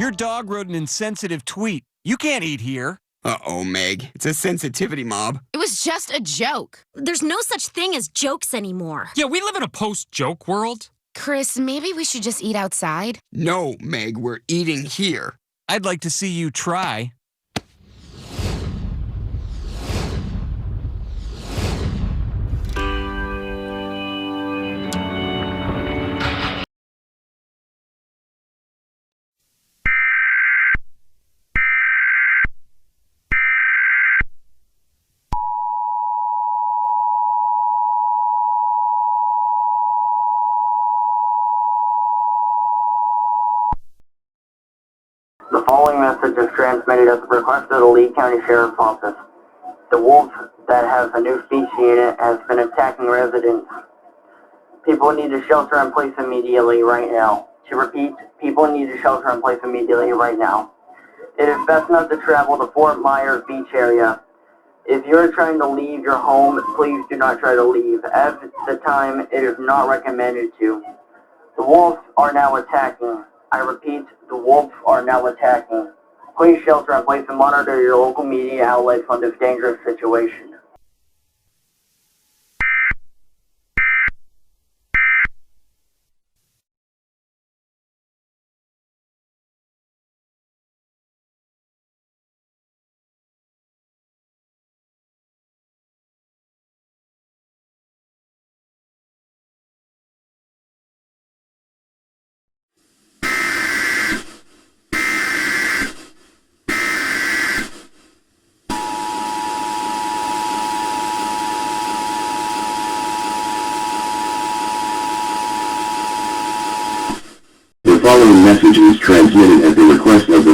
Your dog wrote an insensitive tweet. You can't eat here. Uh-oh, Meg. It's a sensitivity mob. It was just a joke. There's no such thing as jokes anymore. Yeah, we live in a post-joke world. Chris, maybe we should just eat outside? No, Meg, we're eating here. I'd like to see you try. The following message is transmitted at the request of the Lee County Sheriff's Office. The wolf that has a new species in it has been attacking residents. People need to shelter in place immediately right now. To repeat, people need to shelter in place immediately right now. It is best not to travel to Fort Myers Beach area. If you're trying to leave your home, please do not try to leave. At the time, it is not recommended to. The wolves are now attacking. I repeat, the wolves are now attacking. Please shelter in place and monitor your local media outlets on this dangerous situation. The following message is transmitted at the request of the